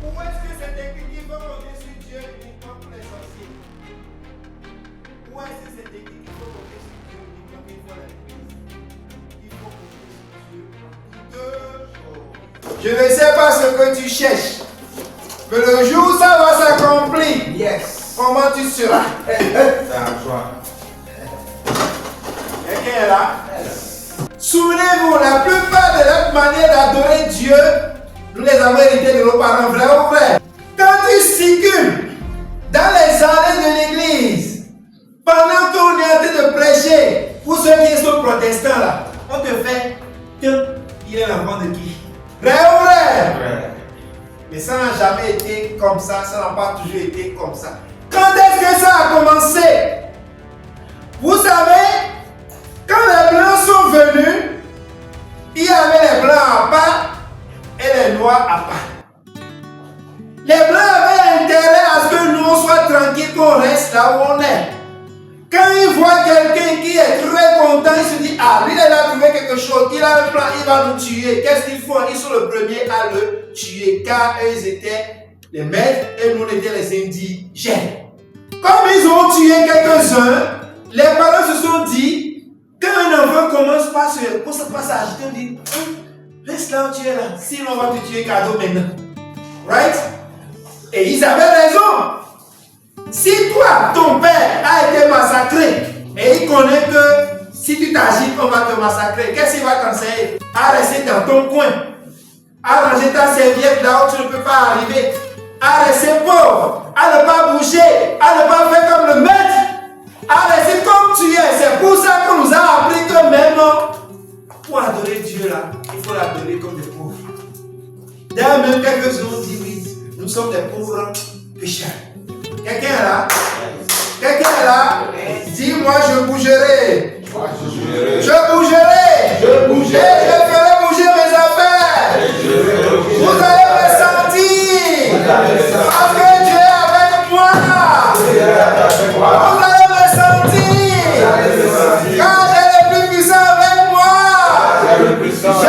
Où est-ce que c'est écrit qu'il faut compter sur Dieu uniquement pour les sorciers? Où est-ce que c'est écrit qu'il faut compter sur Dieu uniquement qu'il faut l'église? Il faut compter sur Dieu en deux choses. Je ne sais pas ce que tu cherches, mais le jour où ça va s'accomplir, Yes. comment tu seras? C'est la joie. Quelqu'un est là? Souvenez-vous, la plupart de notre manière d'adorer Dieu, nous les avons hérités de nos parents, vrai ou vrai? Quand tu circules dans les allées de l'église, pendant qu'on est en train de prêcher, pour ceux qui sont protestants là, on te fait que il est l'enfant de qui? Vrai ou vrai? Vrai. Mais ça n'a jamais été comme ça n'a pas toujours été comme ça. Quand est-ce que ça a commencé? Vous savez, quand les blancs sont venus, il y avait les blancs à part et les noirs à part. Les blancs avaient intérêt à ce que nous on soit tranquilles, qu'on reste là où on est. Quand ils voient quelqu'un qui est très content, ils se disent, ah, lui il a trouvé quelque chose, il a un plan, il va nous tuer. Qu'est-ce qu'ils font? Ils sont le premier à le tuer, car eux ils étaient les maîtres et nous on était les indigènes. Comme ils ont tué quelques-uns, les parents se sont dit, quand un enfant commence pas s'agiter, on dit, reste là où tu es là, sinon on va te tuer cadeau maintenant. Right? Et ils avaient raison. Si toi, ton père a été massacré, et il connaît que si tu t'agites, on va te massacrer, qu'est-ce qu'il va t'enseigner? À rester dans ton coin, à ranger ta serviette là où tu ne peux pas arriver, à rester pauvre, à ne pas bouger, à ne pas faire comme le maître, à rester comme tu es. C'est pour ça qu'on nous a appris que maintenant, pour adorer Dieu là, il faut l'adorer comme des pauvres. D'ailleurs, même quelques-uns ont dit oui, nous sommes des pauvres pécheurs. Quelqu'un est là? Quelqu'un est là? Dis-moi, je bougerai. Je bougerai. Et je ferai bouger mes affaires. Vous allez me sentir. Parce que Dieu est avec moi. Vous allez me sentir. Quand j'ai le plus puissant avec moi, je bougerai.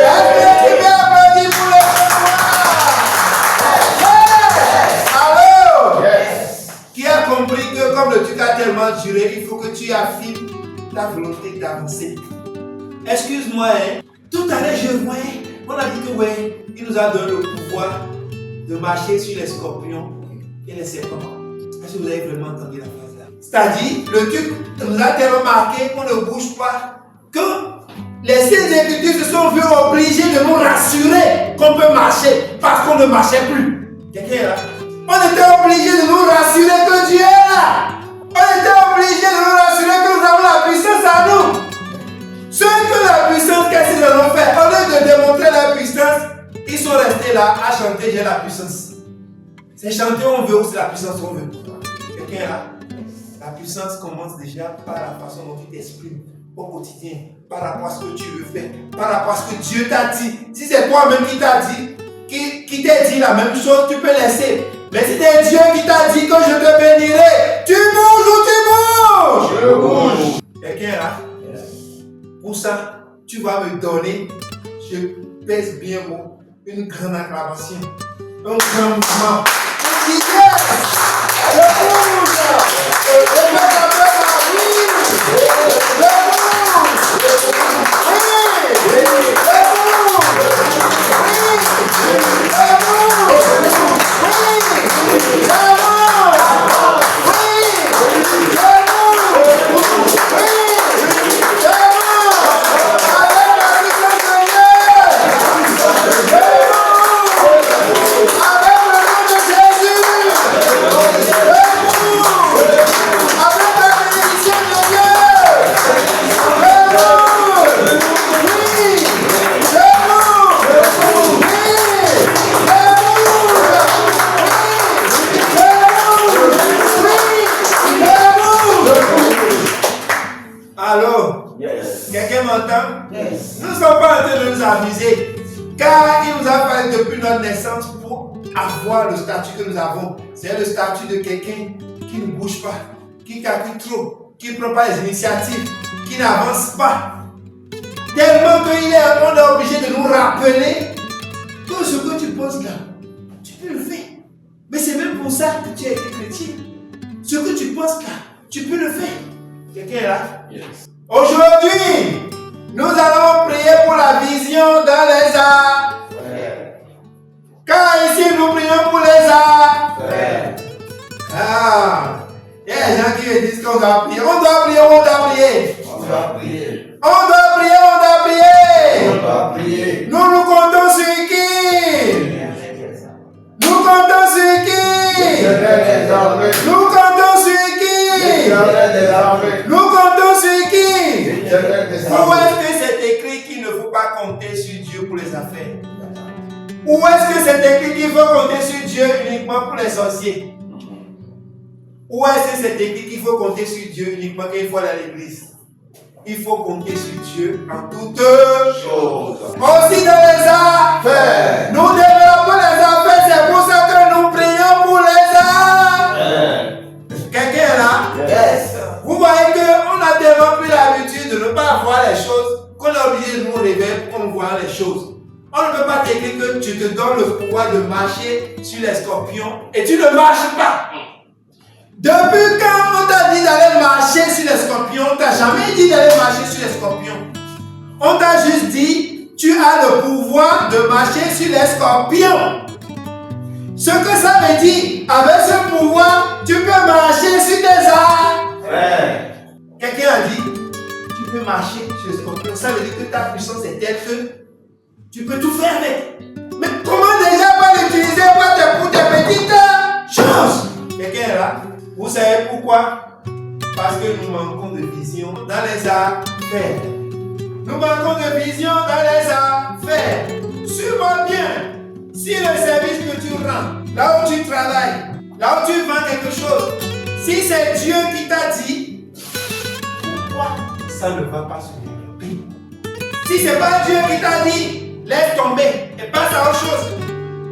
Est-ce que tu veux applaudir pour le qui a compris que comme le truc a tellement duré, il faut que tu affirmes ta volonté d'avancer. Excuse-moi, hein. Tout à l'heure je voyais, on a dit que ouais, il nous a donné le pouvoir de marcher sur les scorpions et les serpents. Est-ce que vous avez vraiment entendu la phrase là? C'est-à-dire, le truc nous a tellement marqué qu'on ne bouge pas, que les saints Écritures se sont vus obligés de nous rassurer qu'on peut marcher parce qu'on ne marchait plus. Quelqu'un est là? On était obligé de nous rassurer que Dieu est là. On était obligé de nous rassurer que nous avons la puissance à nous. Ceux que la puissance, qu'est-ce qu'ils en ont fait? Au lieu de démontrer la puissance, ils sont restés là à chanter j'ai la puissance. C'est chanter on veut ou c'est la puissance qu'on veut? Quelqu'un est là? La puissance commence déjà par la façon dont tu t'exprimes au quotidien, par rapport à ce que tu veux faire, par rapport à ce que Dieu t'a dit. Si c'est toi-même qui t'a dit, qui t'a dit la même chose, tu peux laisser. Mais si c'est Dieu qui t'a dit que je te bénirai, tu bouges ou tu bouges? Je bouge. Quelqu'un est là? Pour ça, tu vas me donner, je pèse bien mot, une grande acclamation, un grand mouvement. Je dis yes! Je bouge! Je fais la paix à la vie! Je bouge! Oui! Quelqu'un m'entend? Yes. Nous ne sommes pas en train de nous amuser, car il nous a fallu depuis notre naissance pour avoir le statut que nous avons. C'est le statut de quelqu'un qui ne bouge pas, qui calcule trop, qui ne prend pas les initiatives, qui n'avance pas. Tellement qu'on est obligé de nous rappeler penses là, tu peux le faire. Mais c'est même pour ça que tu as été chrétien. Ce que tu penses là, tu peux le faire. Quelqu'un est là? Yes. Aujourd'hui, nous allons prier pour la vision dans les arts. Frère. Car ici, nous prions pour les arts. Frère. Ah, il y a des gens qui me disent qu'on doit prier. On doit prier, on doit prier. On doit prier. On doit prier, on doit prier. On doit prier. Nous comptons sur qui? Nous comptons sur qui? L'éternel des armées. Nous comptons sur qui? L'éternel des armées. Nous comptons sur qui? L'éternel des Où armées. est-ce que c'est écrit qu'il ne faut pas compter sur Dieu pour les affaires? Où est-ce que c'est écrit qu'il faut compter sur Dieu uniquement pour les sorciers? Où est-ce que c'est écrit qu'il faut compter sur Dieu uniquement quand il faut aller à l'église? Il faut compter sur Dieu en toutes Chose. aussi dans les affaires. Nous développons les affaires, c'est pour ça que nous prions pour les affaires. Quelqu'un est là? Yes. Vous voyez qu'on a tellement pris l'habitude de ne pas voir les choses qu'on est obligé de nous réveiller pour qu'on voit les choses. On ne peut pas t'écrire que tu te donnes le pouvoir de marcher sur les scorpions et tu ne marches pas. Depuis quand on t'a dit d'aller marcher sur les scorpions, on t'a jamais dit d'aller marcher sur les scorpions. On t'a juste dit, tu as le pouvoir de marcher sur les scorpions. Ce que ça veut dire, avec ce pouvoir, tu peux marcher sur des arbres. Frère. Quelqu'un a dit, tu peux marcher sur les scorpions. Ça veut dire que ta puissance est telle que tu peux tout faire avec. Mais comment déjà pas l'utiliser pour tes petites choses? Quelqu'un est là? Vous savez pourquoi? Parce que nous manquons de vision dans les affaires. Nous manquons de vision dans les affaires. Suis-moi bien. Si le service que tu rends, là où tu travailles, là où tu vends quelque chose, si c'est Dieu qui t'a dit, pourquoi ça ne va pas se développer? Si c'est pas Dieu qui t'a dit, laisse tomber et passe à autre chose.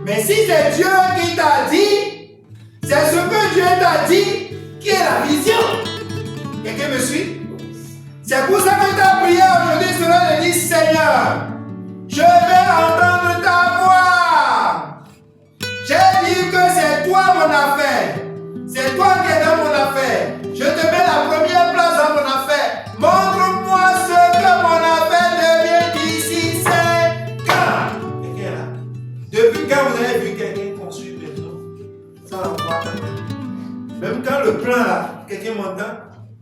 Mais si c'est Dieu qui t'a dit, c'est ce que Dieu t'a dit qui est la vision. Quelqu'un me suit? C'est pour ça que tu as prié aujourd'hui, cela te dit, Seigneur, je vais entendre ta voix. J'ai dit que c'est toi mon affaire. C'est toi qui es dans mon affaire. Je te mets la première place dans mon affaire. Montre-moi ce que mon affaire devient d'ici 5 ans. Quelqu'un là? Depuis quand vous avez vu quelqu'un construire une maison sans la voir? Même quand le plan là, quelqu'un m'entend,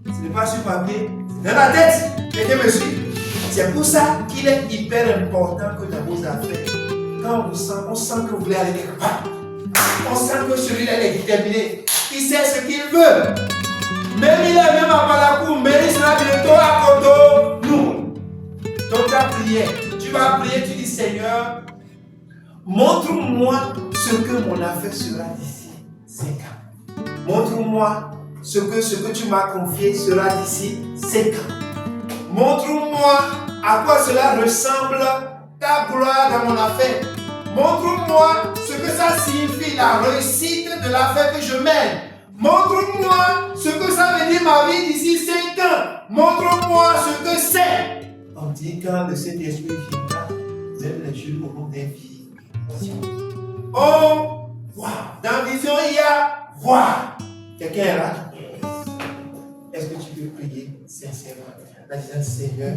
ce n'est pas sur papier, c'est dans la tête. Quelqu'un me suit. C'est pour ça qu'il est hyper important que dans vos affaires, quand on sent que vous voulez aller quelque part, on sent que celui-là est déterminé, il sait ce qu'il veut. Même il est même à Palakou, mais il sera bientôt à Koto. Nous. Donc ta prière, tu vas prier, tu dis Seigneur, montre-moi ce que mon affaire sera d'ici 5 ans. Montre-moi ce que tu m'as confié sera d'ici 5 ans. Montre-moi à quoi cela ressemble ta gloire dans mon affaire. Montre-moi ce que ça signifie la réussite de l'affaire que je mène. Montre-moi ce que ça veut dire ma vie d'ici 5 ans. Montre-moi ce que c'est. On dit quand le Saint-Esprit viendra, même les jeunes auront des visions. Oh, wow. Dans vision, il y a voir. Quelqu'un est là? Est-ce que tu peux prier sincèrement en disant Seigneur,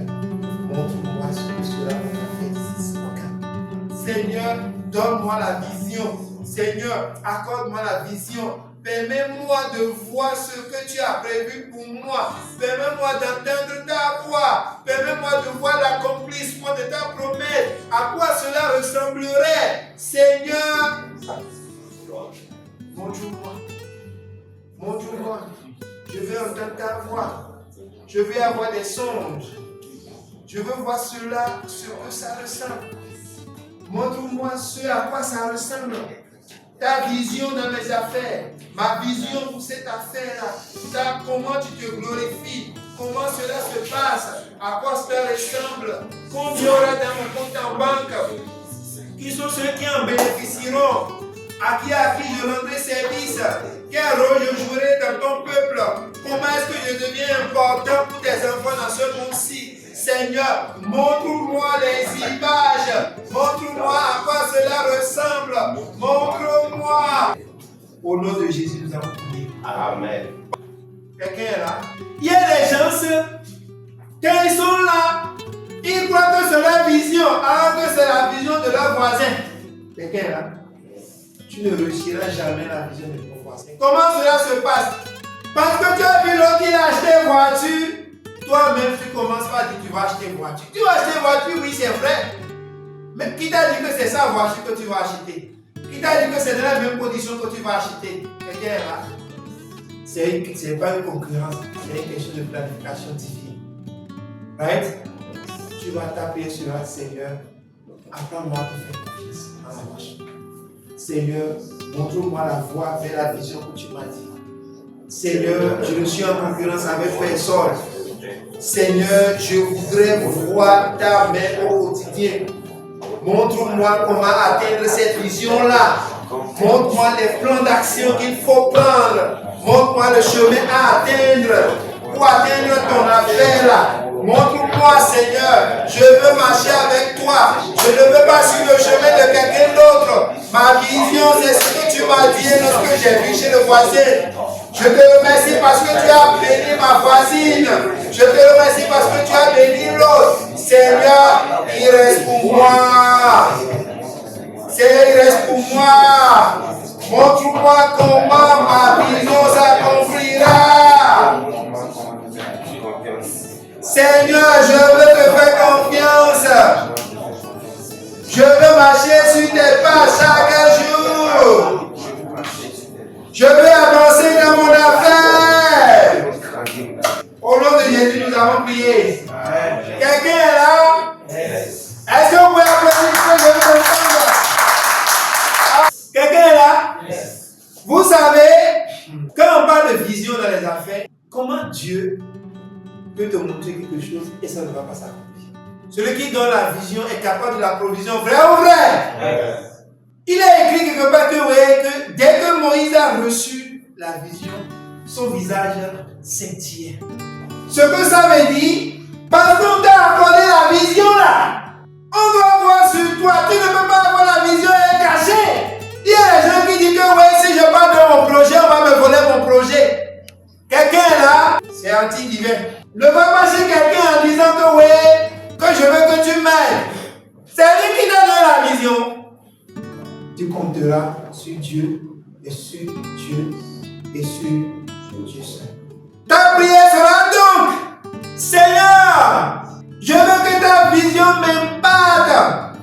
montre-moi ce que cela va faire d'ici 5 ans. Seigneur, donne-moi la vision. Seigneur, accorde-moi la vision. Permets-moi de voir ce que tu as prévu pour moi. Permets-moi d'entendre ta voix. Permets-moi de voir l'accomplissement de ta promesse. À quoi cela ressemblerait? Seigneur, montre-moi. Montre-moi. Je veux entendre ta voix. Je veux avoir des songes. Je veux voir cela, ce que ça ressemble. Montre-moi ce à quoi ça ressemble. Ta vision dans mes affaires. Ma vision pour cette affaire-là. Comment tu te glorifies. Comment cela se passe. À quoi cela ressemble. Combien il y aura dans mon compte en banque. Qui sont ceux qui en bénéficieront. À qui je rendrai service. Quel rôle je jouerai dans ton peuple. Comment est-ce que je deviens important pour tes enfants dans ce monde-ci. Seigneur, montre-moi les images. Montre-moi à quoi cela ressemble. Montre-moi. Au nom de Jésus, nous avons prié. Amen. Quelqu'un est là? Il y a des gens, quand ils sont là, ils croient que c'est leur vision, alors que c'est la vision de leur voisin. Quelqu'un est là? Tu ne réussiras jamais la vision de ton voisin. Comment cela se passe? Parce que tu as vu l'autre qui a acheté une voiture, toi-même tu commences par dire que tu vas acheter une voiture. Tu vas acheter une voiture, oui c'est vrai. Mais qui t'a dit que c'est sa voiture que tu vas acheter? Qui t'a dit que c'est dans la même condition que tu vas acheter? Quelqu'un est là? C'est pas une concurrence, c'est une question de planification divine. Right? Tu vas t'appuyer sur un Seigneur, apprends-moi à te faire confiance dans la marche. Seigneur, montre-moi la voie vers la vision que tu m'as dit. Seigneur, je ne suis en concurrence avec personne. Seigneur, je voudrais voir ta main au quotidien. Montre-moi comment atteindre cette vision-là. Montre-moi les plans d'action qu'il faut prendre. Montre-moi le chemin à atteindre pour atteindre ton affaire-là. Montre-moi, Seigneur, je veux marcher avec toi. Je ne veux pas suivre le chemin de quelqu'un d'autre. Ma vision, c'est ce que tu m'as dit et ce que j'ai vu chez le voisin. Je te remercie parce que tu as béni ma voisine. Je te remercie parce que tu as béni l'autre. Seigneur, il reste pour moi. Seigneur, il reste pour moi. Montre-moi comment ma vision s'accomplira. Seigneur, je veux te faire confiance. Je veux marcher sur tes pas chaque jour. Je veux avancer dans mon affaire. Au nom de Jésus, nous avons prié. Quelqu'un est là? Est-ce que vous pouvez applaudir que je veux entendre? Quelqu'un est là? Vous savez, quand on parle de vision dans les affaires, comment Dieu peut te montrer quelque chose et ça ne va pas s'accomplir? Celui qui donne la vision est capable de la provision, vrai ou vrai? Il a écrit quelque part que dès que Moïse a reçu la vision, son visage scintillait. Ce que ça veut dire, parce qu'on t'a accordé la vision là, on doit voir sur toi. Tu ne peux pas avoir la vision et cachée. Il y a des gens qui disent que si je pars dans mon projet, on va me voler mon projet. Quelqu'un est là, c'est anti-divin. Ne va pas chez quelqu'un en disant que je veux que tu m'aides. C'est lui qui t'a donné la vision. Tu compteras sur Dieu et sur Dieu et sur Dieu seul. Ta prière sera donc, Seigneur, je veux que ta vision m'impacte.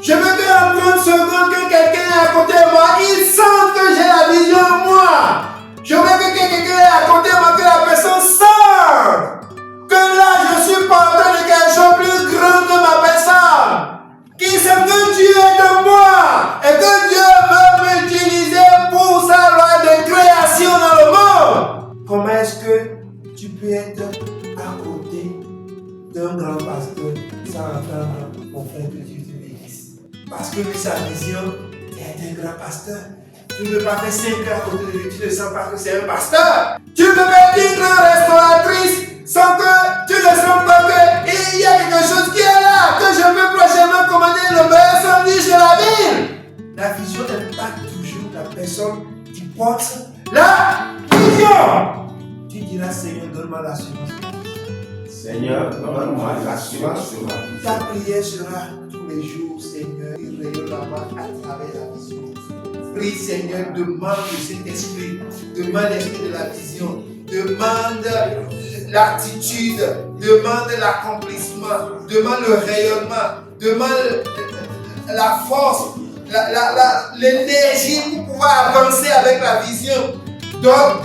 Je veux qu'en 30 secondes que quelqu'un est à côté de moi, il sente que j'ai la vision en moi. Je veux que quelqu'un est à côté de moi, que la personne sente que là je suis porteur de quelque chose de plus grand que ma personne. Qui sait que Dieu est de moi et que Dieu veut m'utiliser pour sa loi de création dans le monde. Comment est-ce que tu peux être à côté d'un grand pasteur sans entendre mon frère que Dieu te bénisse? Parce que lui, sa vision est un grand pasteur. Tu ne peux pas faire 5 ans à côté de lui, tu ne sens pas que c'est un pasteur. Tu ne peux pas être une grande restauratrice sans que tu ne sens pas qu'il y a quelque chose qui est là, que je peux prochainement commander le meilleur sandwich de la ville. La vision impacte toujours la personne qui porte la vision. Tu diras, Seigneur, donne-moi l'assurance. Seigneur, donne-moi l'assurance sur ma vie. Ta prière sera tous les jours, Seigneur, il rayonnera à travers la vision. Prie, Seigneur, demande de cet esprit, demande l'esprit de la vision, demande l'attitude, demande l'accomplissement, demande le rayonnement, demande la force, l'énergie pour pouvoir avancer avec la vision. Donc,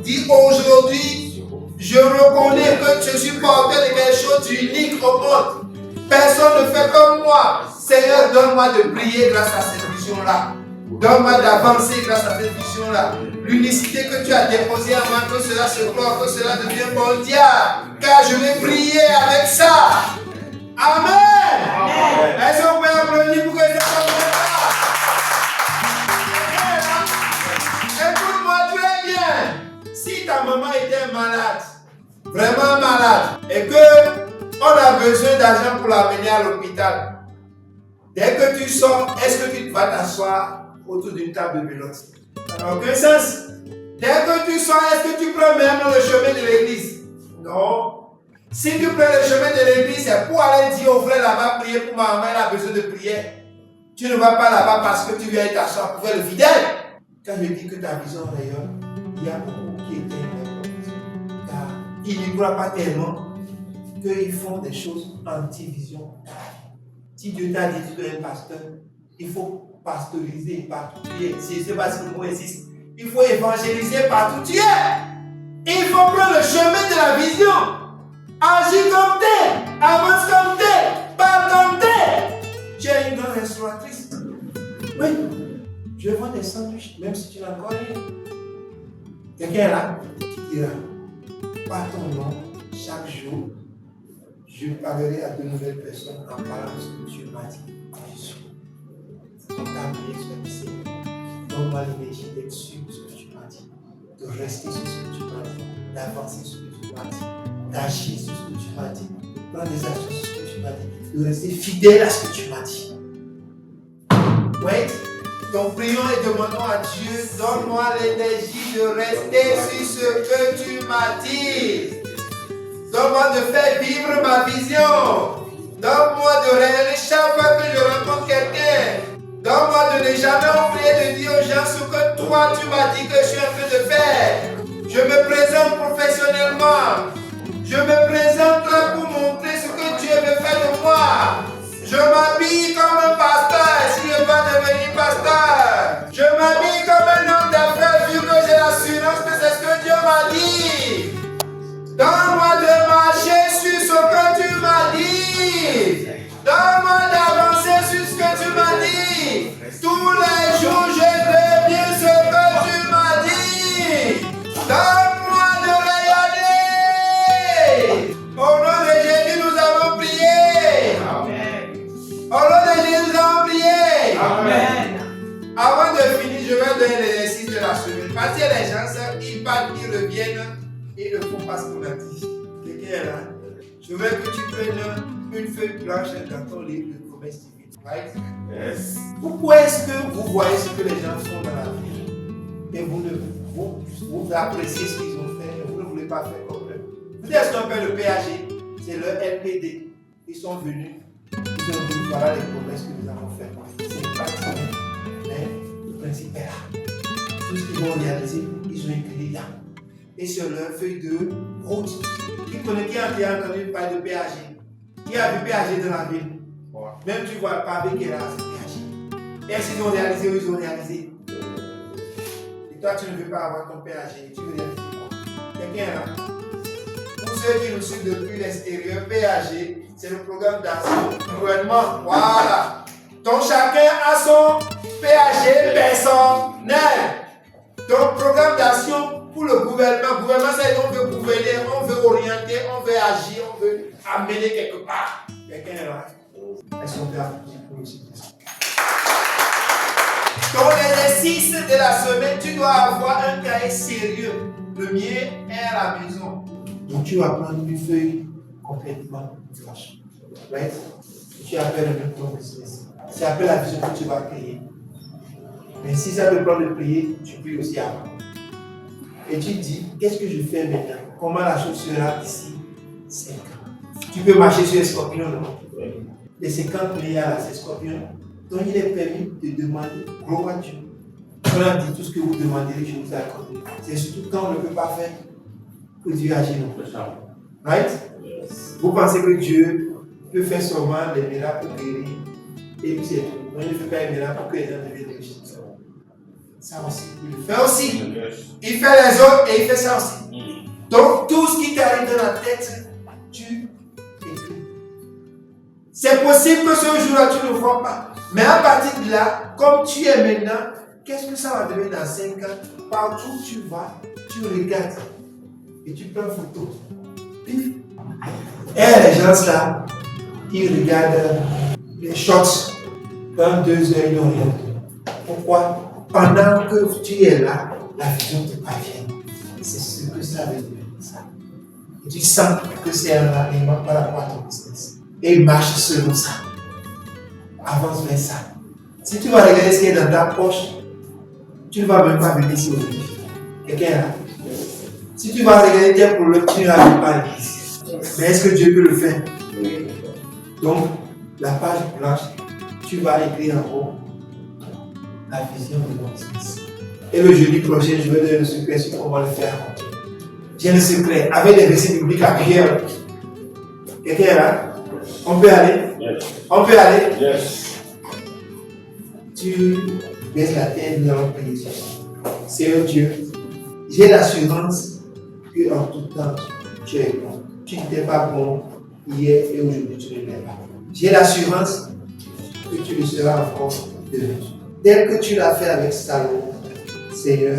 dis aujourd'hui, je reconnais que je suis porteur de quelque chose d'unique au monde. Personne ne fait comme moi. Seigneur, donne-moi de briller grâce à cette vision-là. Donne-moi d'avancer grâce à cette vision-là. L'unicité que tu as déposée en moi, que cela se croit, que cela devienne mondial. Car je vais briller avec ça. Amen. Amen. Est-ce que vous pouvez applaudir pour que ça soit ça? Écoute-moi très bien. Si ta maman était malade, vraiment malade, et que on a besoin d'argent pour l'amener à l'hôpital, Dès que tu sors, est-ce que tu vas t'asseoir autour d'une table de belote? Ça n'a aucun sens. Dès que tu sors, est-ce que tu prends même le chemin de l'église? Non. Si tu prends le chemin de l'église, c'est pour aller dire au frère là-bas, prier pour ma maman, elle a besoin de prière. Tu ne vas pas là-bas parce que tu viens t'asseoir pour faire le fidèle. Quand je dis que ta vision rayonne, il y a beaucoup qui éteignent. Car ils n'y croient pas tellement qu'ils font des choses anti-vision. Si Dieu t'a dit que tu es un pasteur, il faut pastoriser partout où tu es. Si je ne sais pas si le mot existe, il faut évangéliser partout où tu es. Il faut prendre le chemin de la vision. Agis comme t'es, avance comme t'es, parle comme t'es. Tu es une grande restauratrice. Oui, je vends des sandwichs, même si tu n'as encore rien. Quelqu'un est là, tu diras, par ton nom, chaque jour, je parlerai à de nouvelles personnes en parlant de ce que tu m'as dit. Je suis. Comme ta prière soit ici. Donne-moi l'énergie d'être sûr de ce que tu m'as dit, de rester sur ce que tu m'as dit, d'avancer sur ce que tu m'as dit, d'agir sur ce que tu m'as dit, de prendre des actions sur ce que tu m'as dit, de rester fidèle à ce que tu m'as dit. Oui, donc prions et demandons à Dieu, donne-moi l'énergie de rester sur ce que tu m'as dit. Donne-moi de faire vivre ma vision. Donne-moi de rêver chaque fois que je rencontre quelqu'un. Donne-moi de ne jamais oublier de dire aux gens ce que toi tu m'as dit que je suis en train de faire. Je me présente professionnellement. Je me présente là pour montrer ce que Dieu veut faire de moi. Je m'habille comme un pasteur si je veux devenir pasteur. Je m'habille comme un homme d'affaires vu que j'ai l'assurance que c'est ce que Dieu m'a dit. Donne-moi de marcher sur ce que tu m'as dit. Donne-moi d'avancer sur ce que tu m'as dit. Tous les jours, je deviens ce que tu m'as dit. Donne-moi de rayonner. Au nom de Jésus, nous avons prié. Amen. Au nom de Jésus, nous avons prié. Amen. Avant de finir, je vais donner l'exercice de la semaine. Parce que les gens, ils partent, ils reviennent. Ils ne font pas ce qu'on a dit. Quelqu'un est là. Je veux que tu prennes une feuille blanche dans ton livre de promesses divines. Right? Yes. Pourquoi est-ce que vous voyez ce que les gens font dans la vie et vous appréciez ce qu'ils ont fait et vous ne voulez pas faire comme eux? Vous savez ce qu'on appelle le PAG? C'est le LPD. Ils sont venus. Ils ont dit voilà les promesses que nous avons faites. C'est pas très bien. Mais le principe est là. Tout ce qu'ils vont réaliser, ils ont écrit là. Et sur leur feuille de route. Qui connaît, qui a entendu parler de PAG? Qui a vu PAG dans la ville? Même tu vois le pavé qui est là, c'est PAG. Est-ce qu'ils ont réalisé ou ils ont réalisé? Et toi, tu ne veux pas avoir ton PAG, tu veux réaliser quoi? Quelqu'un est là? Pour ceux qui nous suivent depuis l'extérieur, PAG, c'est le programme d'action gouvernement. Voilà. Donc chacun a son PAG personnel. Donc programme d'action pour le gouvernement. Le gouvernement, c'est on veut gouverner, on veut orienter, on veut agir, on veut amener quelque part. Quelqu'un est là? Est-ce qu'on peut applaudir pour le Seigneur? Ton exercice de la semaine, tu dois avoir un cahier sérieux. Le mien est à la maison. Donc tu vas prendre une feuille complètement blanche. Right? Tu appelles le même ton business. C'est après la vision que tu vas créer. Mais si ça te prend de prier, tu peux aussi avant. Et tu dis, qu'est-ce que je fais maintenant? Comment la chose sera d'ici 5 ans? Tu peux marcher sur les scorpions, non? Les 50 milliards là, c'est scorpions. Donc il est permis de demander gros à Dieu. On a dit tout ce que vous demanderez, je vous accorde. C'est surtout quand on ne peut pas faire que Dieu agit dans notre chambre. Right? Vous pensez que Dieu peut faire seulement des miracles pour guérir et puis c'est tout. Donc il ne fait pas un miracle pour que les gens deviennent riches. Ça aussi, il le fait aussi. Il fait les autres et il fait ça aussi. Donc tout ce qui t'arrive dans la tête, tu écris. C'est possible que ce jour-là tu ne le vois pas. Mais à partir de là, comme tu es maintenant, qu'est-ce que ça va devenir dans 5 ans? Partout où tu vas, tu regardes et tu prends photo. Pif. Et les gens là, ils regardent les shots. Dans 2 heures, ils n'ont rien. Pourquoi? Pendant que tu es là, la vision te parvient. C'est ce que ça veut dire. Et tu sens que c'est un alignement par rapport à ton business. Et il marche selon ça. avance vers ça. Si tu vas regarder ce qui est dans ta poche, tu ne vas même pas venir ici aujourd'hui. Quelqu'un est là? Si tu vas regarder tes problèmes, tu ne vas même pas ici. Mais est-ce que Dieu peut le faire? Oui. Donc, la page blanche, tu vas écrire en haut la vision de mon business. Et le jeudi prochain, je vais donner le secret sur comment le faire. J'ai le secret avec des versets bibliques à prière. Quelqu'un est là? On peut aller? Yes. On peut aller? Yes. Tu baisses la tête, nous allons prier. Seigneur Dieu, j'ai l'assurance qu'en tout temps, tu es bon. Tu n'étais pas bon hier et aujourd'hui, tu ne l'es pas. J'ai l'assurance que tu le seras encore demain. Tel que tu l'as fait avec Salomon, Seigneur,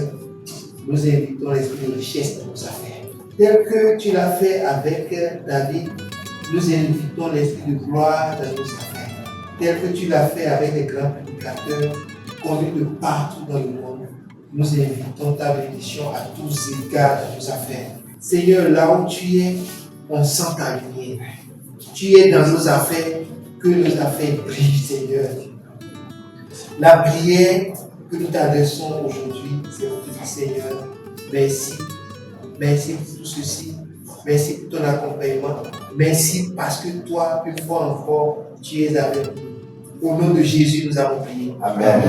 nous invitons l'esprit de richesse dans nos affaires. Tel que tu l'as fait avec David, nous invitons l'esprit de gloire dans nos affaires. Tel que tu l'as fait avec les grands prédicateurs connus de partout dans le monde, nous invitons ta bénédiction à tous égards dans nos affaires. Seigneur, là où tu es, on sent ta lumière. Tu es dans nos affaires, que nos affaires brillent, Seigneur. La prière que nous t'adressons aujourd'hui, c'est pour te dire, Seigneur, merci. Merci pour tout ceci. Merci pour ton accompagnement. Merci parce que toi, une fois encore, tu es avec nous. Au nom de Jésus, nous avons prié. Amen.